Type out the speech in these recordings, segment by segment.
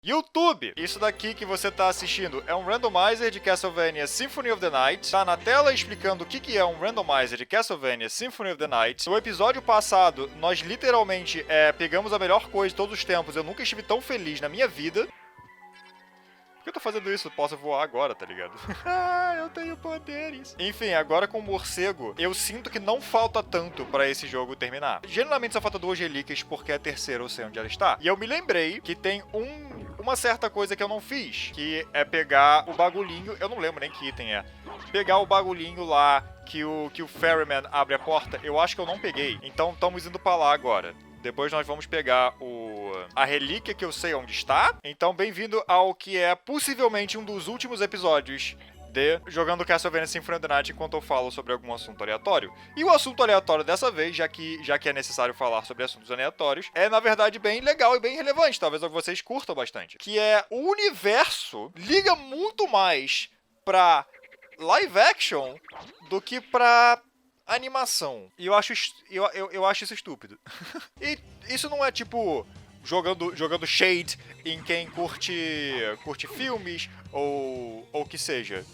YouTube! Isso daqui que você tá assistindo é um randomizer de Castlevania Symphony of the Night. Tá na tela explicando o que é um randomizer de Castlevania Symphony of the Night. No episódio passado, nós literalmente pegamos a melhor coisa de todos os tempos. Eu nunca estive tão feliz na minha vida. Por que eu tô fazendo isso? Eu posso voar agora, tá ligado? Ah, eu tenho poderes. Enfim, agora com o morcego, eu sinto que não falta tanto pra esse jogo terminar. Geralmente só falta 2 relíquias porque a terceira eu sei onde ela está. E eu me lembrei que tem uma certa coisa que eu não fiz, que é pegar o bagulhinho, eu não lembro nem que item é. Pegar o bagulhinho lá que o Ferryman abre a porta, eu acho que eu não peguei. Então estamos indo pra lá agora. Depois nós vamos pegar a relíquia que eu sei onde está. Então, bem-vindo ao que é possivelmente um dos últimos episódios de Jogando Castlevania Symphony of the Night enquanto eu falo sobre algum assunto aleatório. E o assunto aleatório dessa vez, já que é necessário falar sobre assuntos aleatórios, é na verdade bem legal e bem relevante, talvez vocês curtam bastante. Que é o universo liga muito mais pra live action do que pra animação. E eu acho isso estúpido. E isso não é tipo jogando shade em quem curte filmes ou que seja.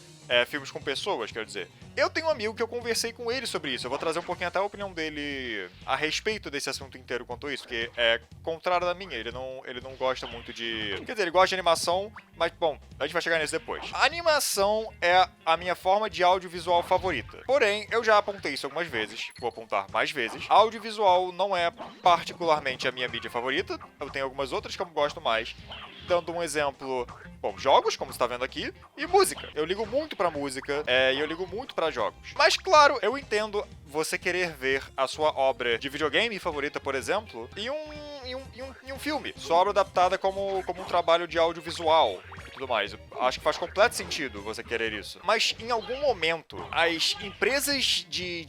Filmes com pessoas, quero dizer. Eu tenho um amigo que eu conversei com ele sobre isso. Eu vou trazer um pouquinho até a opinião dele a respeito desse assunto inteiro quanto a isso, que é contrário da minha. Ele não gosta muito de... Quer dizer, ele gosta de animação, mas, bom, a gente vai chegar nisso depois. A animação é a minha forma de audiovisual favorita. Porém, eu já apontei isso algumas vezes, vou apontar mais vezes. Audiovisual não é particularmente a minha mídia favorita. Eu tenho algumas outras que eu gosto mais. Dando um exemplo, bom, jogos, como você tá vendo aqui, e música. Eu ligo muito pra música, e eu ligo muito pra jogos. Mas, claro, eu entendo você querer ver a sua obra de videogame favorita, por exemplo, em um filme. Sua obra adaptada como um trabalho de audiovisual e tudo mais. Eu acho que faz completo sentido você querer isso. Mas, em algum momento, as empresas de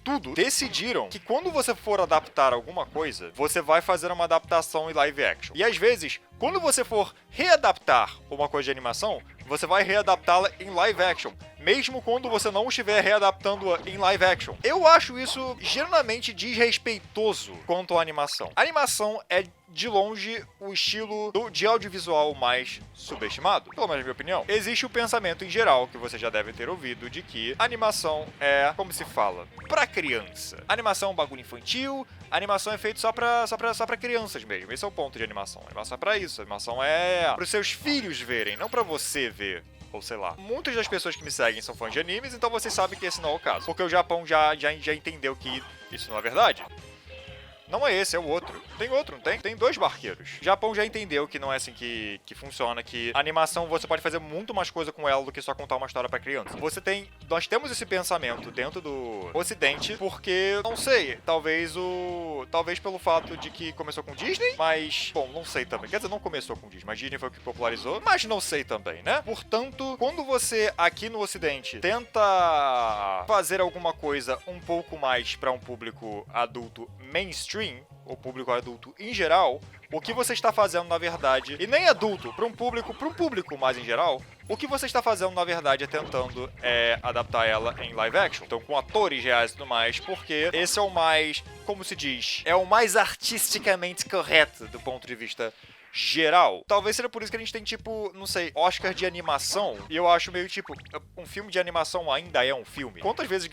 tudo, decidiram que quando você for adaptar alguma coisa, você vai fazer uma adaptação em live action. E às vezes, quando você for readaptar uma coisa de animação, você vai readaptá-la em live action, mesmo quando você não estiver readaptando-a em live action. Eu acho isso geralmente desrespeitoso quanto à animação. A animação é, de longe, o estilo de audiovisual mais subestimado, pelo menos na minha opinião. Existe o pensamento em geral, que você já deve ter ouvido, de que animação é, como se fala, pra criança. Animação é um bagulho infantil, animação é feito só pra crianças mesmo. Esse é o ponto de animação. A animação é pra isso. A animação é pros seus filhos verem, não pra você ver. Ou sei lá. Muitas das pessoas que me seguem são fãs de animes, então vocês sabem que esse não é o caso. Porque o Japão já entendeu que isso não é verdade. Não é esse, é o outro. Tem outro, não tem? Tem 2 barqueiros. O Japão já entendeu que não é assim que funciona, que a animação você pode fazer muito mais coisa com ela do que só contar uma história pra criança. Nós temos esse pensamento dentro do Ocidente, porque, não sei, talvez pelo fato de que começou com Disney, mas, bom, não sei também. Quer dizer, não começou com Disney, mas Disney foi o que popularizou, mas não sei também, né? Portanto, quando você, aqui no Ocidente, tenta fazer alguma coisa um pouco mais pra um público adulto mainstream, o público adulto em geral, o que você está fazendo na verdade, e nem adulto, para um público mais em geral, o que você está fazendo na verdade é tentando adaptar ela em live action, então com atores reais e tudo mais, porque esse é o mais, como se diz, é o mais artisticamente correto do ponto de vista geral. Talvez seja por isso que a gente tem, tipo, não sei, Oscar de animação. E eu acho meio, tipo, um filme de animação ainda é um filme. Quantas vezes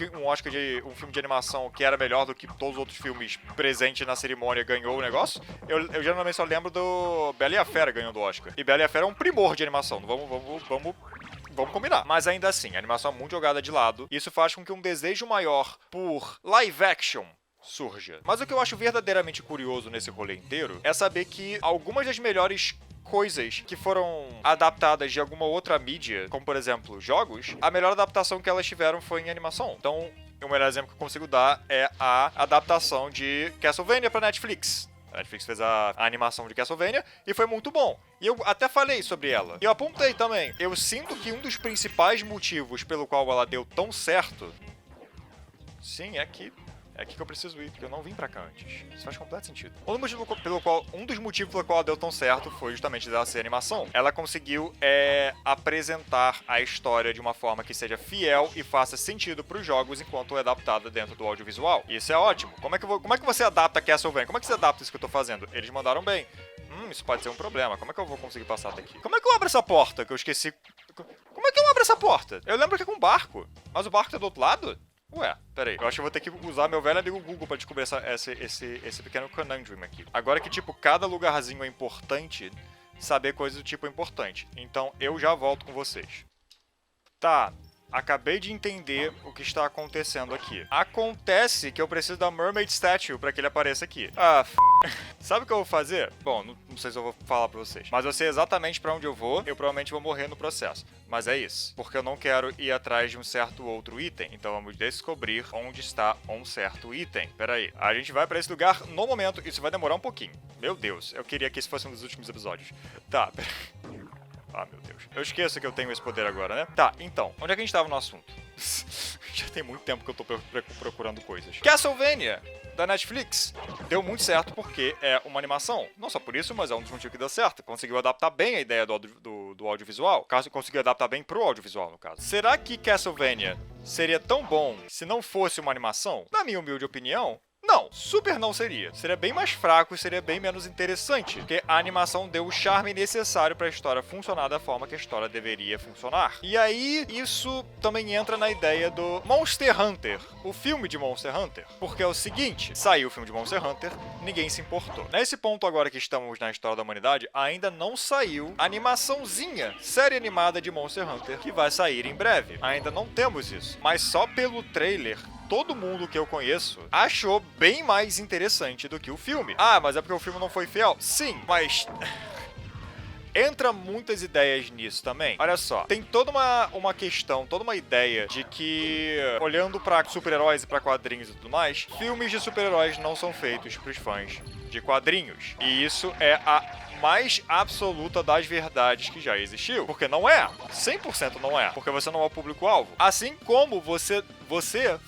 um filme de animação que era melhor do que todos os outros filmes presentes na cerimônia ganhou o negócio? Eu geralmente só lembro do Bela e a Fera ganhando o Oscar. E Bela e a Fera é um primor de animação. Vamos combinar. Mas ainda assim, a animação é muito jogada de lado. Isso faz com que um desejo maior por live action surja. Mas o que eu acho verdadeiramente curioso nesse rolê inteiro é saber que algumas das melhores coisas que foram adaptadas de alguma outra mídia, como por exemplo jogos, a melhor adaptação que elas tiveram foi em animação. Então, o melhor exemplo que eu consigo dar é a adaptação de Castlevania pra Netflix. A Netflix fez a animação de Castlevania e foi muito bom. E eu até falei sobre ela. E eu apontei também. Eu sinto que um dos principais motivos pelo qual ela deu tão certo... Sim, é aqui que eu preciso ir, porque eu não vim pra cá antes. Isso faz completo sentido. Um dos motivos pelo qual ela deu tão certo foi justamente dela ser animação. Ela conseguiu apresentar a história de uma forma que seja fiel e faça sentido pros jogos enquanto é adaptada dentro do audiovisual. E isso é ótimo. Como é que você adapta Castlevania? Como é que você adapta isso que eu tô fazendo? Eles mandaram bem. Isso pode ser um problema. Como é que eu vou conseguir passar daqui? Como é que eu abro essa porta? Que eu esqueci... Como é que eu abro essa porta? Eu lembro que é com um barco. Mas o barco tá do outro lado? Ué, peraí. Eu acho que eu vou ter que usar meu velho amigo Google pra descobrir esse pequeno conundrum aqui. Agora que, tipo, cada lugarzinho é importante, saber coisas do tipo é importante. Então, eu já volto com vocês. Tá. Acabei de entender o que está acontecendo aqui. Acontece que eu preciso da Mermaid Statue pra que ele apareça aqui. Sabe o que eu vou fazer? Bom, não sei se eu vou falar pra vocês. Mas eu sei exatamente pra onde eu vou. Eu provavelmente vou morrer no processo. Mas é isso. Porque eu não quero ir atrás de um certo outro item. Então vamos descobrir onde está um certo item. Pera aí. A gente vai pra esse lugar no momento. Isso vai demorar um pouquinho. Meu Deus. Eu queria que esse fosse um dos últimos episódios. Tá, pera aí. Ah, meu Deus. Eu esqueço que eu tenho esse poder agora, né? Tá, então. Onde é que a gente tava no assunto? Já tem muito tempo que eu tô procurando coisas. Castlevania, da Netflix. Deu muito certo porque é uma animação. Não só por isso, mas é um dos motivos que deu certo. Conseguiu adaptar bem a ideia do audiovisual. Conseguiu adaptar bem pro audiovisual, no caso. Será que Castlevania seria tão bom se não fosse uma animação? Na minha humilde opinião, não, super não seria. Seria bem mais fraco e seria bem menos interessante, porque a animação deu o charme necessário para a história funcionar da forma que a história deveria funcionar. E aí, isso também entra na ideia do Monster Hunter, o filme de Monster Hunter. Porque é o seguinte, saiu o filme de Monster Hunter, ninguém se importou. Nesse ponto agora que estamos na história da humanidade, ainda não saiu a animaçãozinha, série animada de Monster Hunter, que vai sair em breve. Ainda não temos isso. Mas só pelo trailer, todo mundo que eu conheço achou bem mais interessante do que o filme. Ah, mas é porque o filme não foi fiel? Sim, mas... entra muitas ideias nisso também. Olha só, tem toda uma questão, toda uma ideia de que, olhando pra super-heróis e pra quadrinhos e tudo mais, filmes de super-heróis não são feitos pros fãs de quadrinhos. E isso é a mais absoluta das verdades que já existiu. Porque não é. 100% não é. Porque você não é o público-alvo. Assim como você,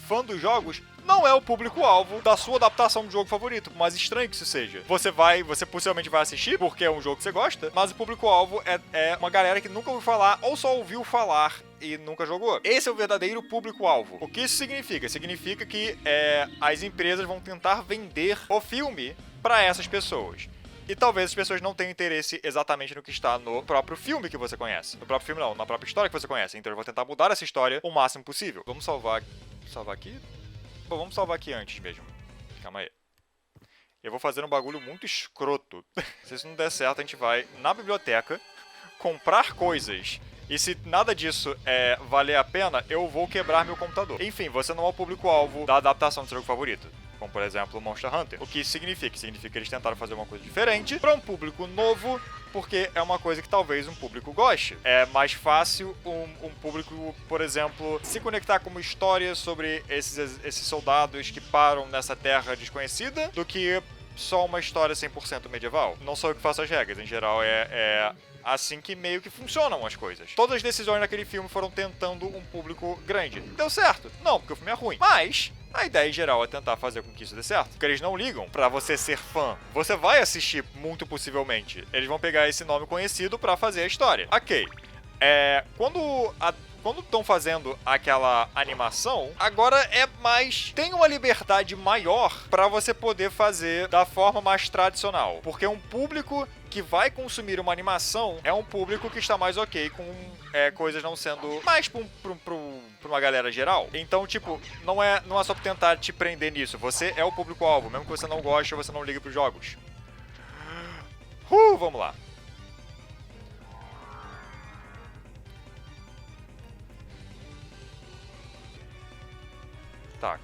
fã dos jogos, não é o público-alvo da sua adaptação de jogo favorito, por mais estranho que isso seja. Você possivelmente vai assistir, porque é um jogo que você gosta, mas o público-alvo é uma galera que nunca ouviu falar, ou só ouviu falar e nunca jogou. Esse é o verdadeiro público-alvo. O que isso significa? Significa que as empresas vão tentar vender o filme para essas pessoas. E talvez as pessoas não tenham interesse exatamente no que está no próprio filme que você conhece. No próprio filme não, na própria história que você conhece. Então eu vou tentar mudar essa história o máximo possível. Vamos salvar aqui? Bom, vamos salvar aqui antes mesmo. Calma aí. Eu vou fazer um bagulho muito escroto. Se isso não der certo, a gente vai na biblioteca comprar coisas. E se nada disso valer a pena, eu vou quebrar meu computador. Enfim, você não é o público-alvo da adaptação do seu jogo favorito. Como, por exemplo, Monster Hunter. O que isso significa? Significa que eles tentaram fazer uma coisa diferente para um público novo, porque é uma coisa que talvez um público goste. É mais fácil um público, por exemplo, se conectar com uma história sobre esses soldados que param nessa terra desconhecida, do que só uma história 100% medieval. Não sou eu que faço as regras, em geral é assim que meio que funcionam as coisas. Todas as decisões naquele filme foram tentando um público grande. Deu certo? Não, porque o filme é ruim. Mas a ideia em geral é tentar fazer com que isso dê certo. Porque eles não ligam pra você ser fã. Você vai assistir, muito possivelmente. Eles vão pegar esse nome conhecido pra fazer a história. Ok. Quando estão fazendo aquela animação, agora tem uma liberdade maior pra você poder fazer da forma mais tradicional. Porque um público que vai consumir uma animação é um público que está mais ok com coisas não sendo mais pra uma galera geral. Então, tipo, não é só pra tentar te prender nisso. Você é o público-alvo, mesmo que você não goste ou você não ligue pros jogos. Vamos lá. Tá.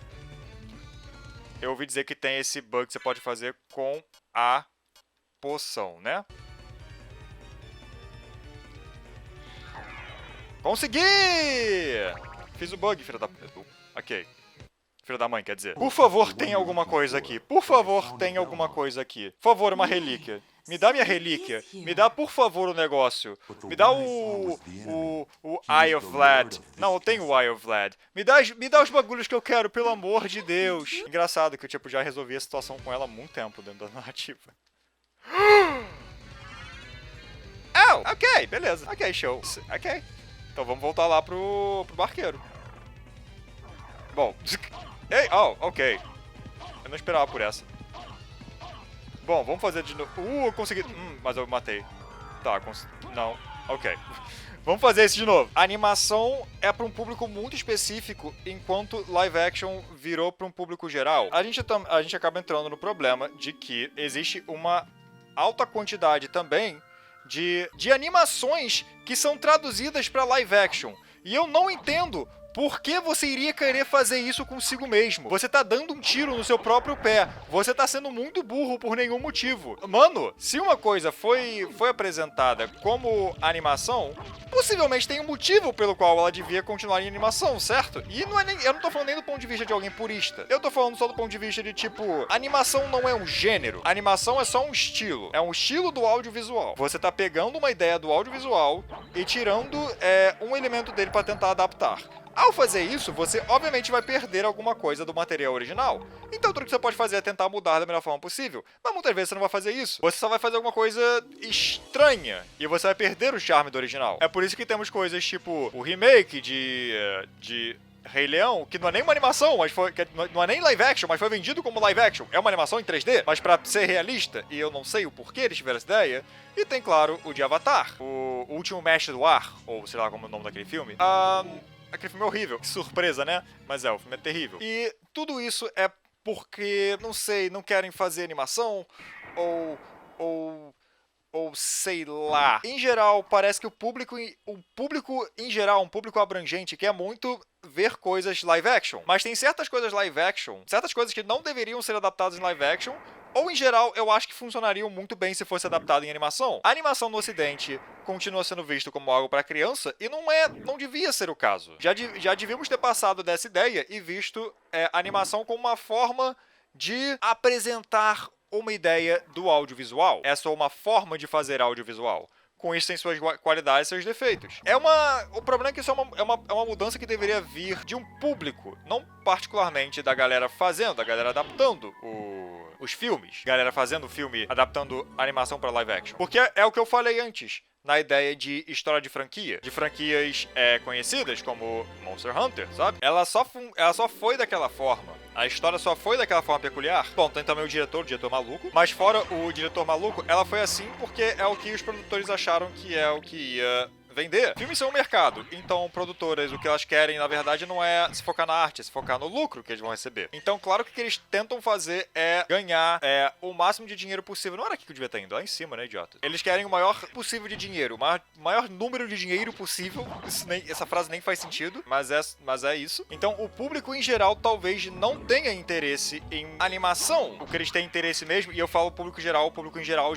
Eu ouvi dizer que tem esse bug que você pode fazer com a poção, né? Consegui! Fiz o bug, filha da... Ok. Filha da mãe, quer dizer. Por favor, tem alguma coisa aqui. Por favor, tem alguma coisa aqui. Por favor, uma relíquia. Me dá minha relíquia. Me dá, por favor, o negócio. Me dá o Eye of Vlad. Não, eu tenho o Eye of Vlad. Me dá os bagulhos que eu quero, pelo amor de Deus. Engraçado que eu, tipo, já resolvi a situação com ela há muito tempo dentro da narrativa. Oh, ok, beleza. Ok, show. Ok. Então vamos voltar lá pro barqueiro. Bom. Ei, ok. Eu não esperava por essa. Bom, vamos fazer de novo. Eu consegui. Mas eu matei. Tá, não. Ok. Vamos fazer isso de novo. A animação é para um público muito específico, enquanto live action virou para um público geral. A gente acaba entrando no problema de que existe uma alta quantidade também de animações que são traduzidas para live action. E eu não entendo por que você iria querer fazer isso consigo mesmo. Você tá dando um tiro no seu próprio pé. Você tá sendo muito burro por nenhum motivo. Mano, se uma coisa foi apresentada como animação, possivelmente tem um motivo pelo qual ela devia continuar em animação, certo? E não é nem, eu não tô falando nem do ponto de vista de alguém purista. Eu tô falando só do ponto de vista de, tipo, animação não é um gênero. Animação é só um estilo. É um estilo do audiovisual. Você tá pegando uma ideia do audiovisual e tirando um elemento dele pra tentar adaptar. Ao fazer isso, você obviamente vai perder alguma coisa do material original. Então tudo que você pode fazer é tentar mudar da melhor forma possível. Mas muitas vezes você não vai fazer isso. Você só vai fazer alguma coisa estranha. E você vai perder o charme do original. É por isso que temos coisas tipo o remake de Rei Leão, que não é nem uma animação, mas não é nem live action, mas foi vendido como live action. É uma animação em 3D, mas pra ser realista, e eu não sei o porquê eles tiveram essa ideia. E tem, claro, o de Avatar, o Último Mestre do Ar, ou sei lá como é o nome daquele filme. Aquele filme é horrível. Que surpresa, né? Mas o filme é terrível. E tudo isso é porque, não sei, não querem fazer animação, ou sei lá. Em geral, parece que o público em geral, um público abrangente, quer muito ver coisas live action. Mas tem certas coisas live action, certas coisas que não deveriam ser adaptadas em live action, ou em geral, eu acho que funcionariam muito bem se fosse adaptado em animação. A animação no ocidente continua sendo visto como algo para criança e não devia ser o caso. Já devíamos ter passado dessa ideia e visto a animação como uma forma de apresentar uma ideia do audiovisual. É só uma forma de fazer audiovisual. Com isso tem suas qualidades e seus defeitos. O problema é que isso é uma mudança que deveria vir de um público, não particularmente da galera fazendo, da galera adaptando os filmes. Galera fazendo filme, adaptando animação para live action. Porque é o que eu falei antes, na ideia de história de franquia. De franquias conhecidas, como Monster Hunter, sabe? Ela só foi daquela forma. A história só foi daquela forma peculiar. Bom, tem também o diretor maluco. Mas fora o diretor maluco, ela foi assim porque é o que os produtores acharam que é o que ia vender. Filmes são um mercado, então produtoras, o que elas querem, na verdade, não é se focar na arte, é se focar no lucro que eles vão receber. Então, claro que o que eles tentam fazer é ganhar o máximo de dinheiro possível. Não era aqui que eu devia estar indo, lá em cima, né, idiota? Eles querem o maior possível de dinheiro, o maior número de dinheiro possível. Essa frase nem faz sentido, mas é isso. Então, o público em geral talvez não tenha interesse em animação. O que eles têm interesse mesmo, e eu falo público geral, o público em geral.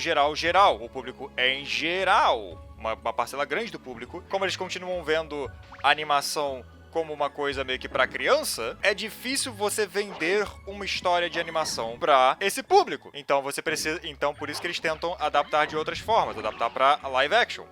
O público em geral. Uma parcela grande do público, como eles continuam vendo a animação como uma coisa meio que pra criança, é difícil você vender uma história de animação pra esse público. Então por isso que eles tentam adaptar de outras formas, adaptar pra live action.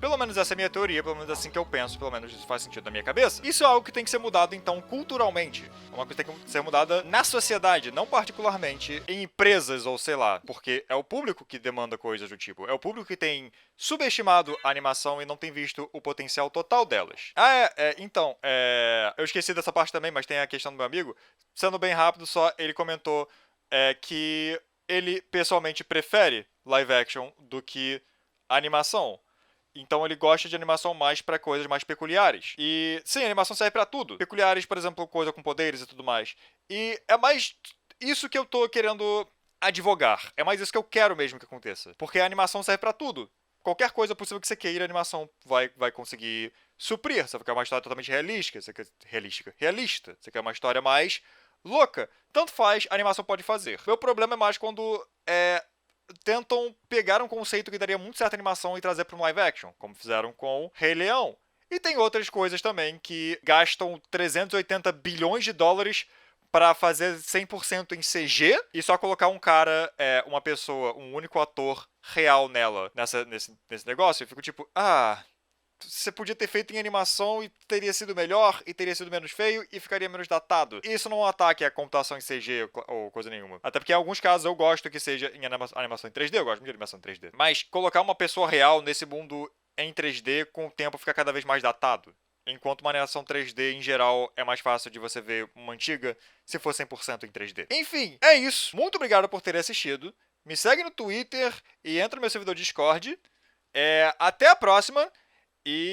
Pelo menos essa é a minha teoria, pelo menos é assim que eu penso, pelo menos isso faz sentido na minha cabeça. Isso é algo que tem que ser mudado, então, culturalmente. Uma coisa que tem que ser mudada na sociedade, não particularmente em empresas ou sei lá, porque é o público que demanda coisas do tipo. É o público que tem subestimado a animação e não tem visto o potencial total delas. Então, eu esqueci dessa parte também, mas tem a questão do meu amigo. Sendo bem rápido, só ele comentou que ele pessoalmente prefere live action do que animação. Então ele gosta de animação mais pra coisas mais peculiares. E sim, a animação serve pra tudo. Peculiares, por exemplo, coisa com poderes e tudo mais. E é mais isso que eu tô querendo advogar. É mais isso que eu quero mesmo que aconteça. Porque a animação serve pra tudo. Qualquer coisa possível que você queira, a animação vai conseguir suprir. Você quer uma história totalmente realista. Realista. Você quer uma história mais louca. Tanto faz, a animação pode fazer. Meu problema é mais quando tentam pegar um conceito que daria muito certa animação e trazer para um live action, como fizeram com Rei Leão. E tem outras coisas também que gastam 380 bilhões de dólares para fazer 100% em CG e só colocar um cara, uma pessoa, um único ator real nesse negócio. Eu fico tipo, você podia ter feito em animação e teria sido melhor, e teria sido menos feio, e ficaria menos datado. Isso não é um ataque à computação em CG ou coisa nenhuma. Até porque em alguns casos eu gosto que seja em animação em 3D, eu gosto muito de animação em 3D. Mas colocar uma pessoa real nesse mundo em 3D, com o tempo fica cada vez mais datado. Enquanto uma animação 3D, em geral, é mais fácil de você ver uma antiga se for 100% em 3D. Enfim, é isso. Muito obrigado por ter assistido. Me segue no Twitter e entra no meu servidor Discord. Até a próxima e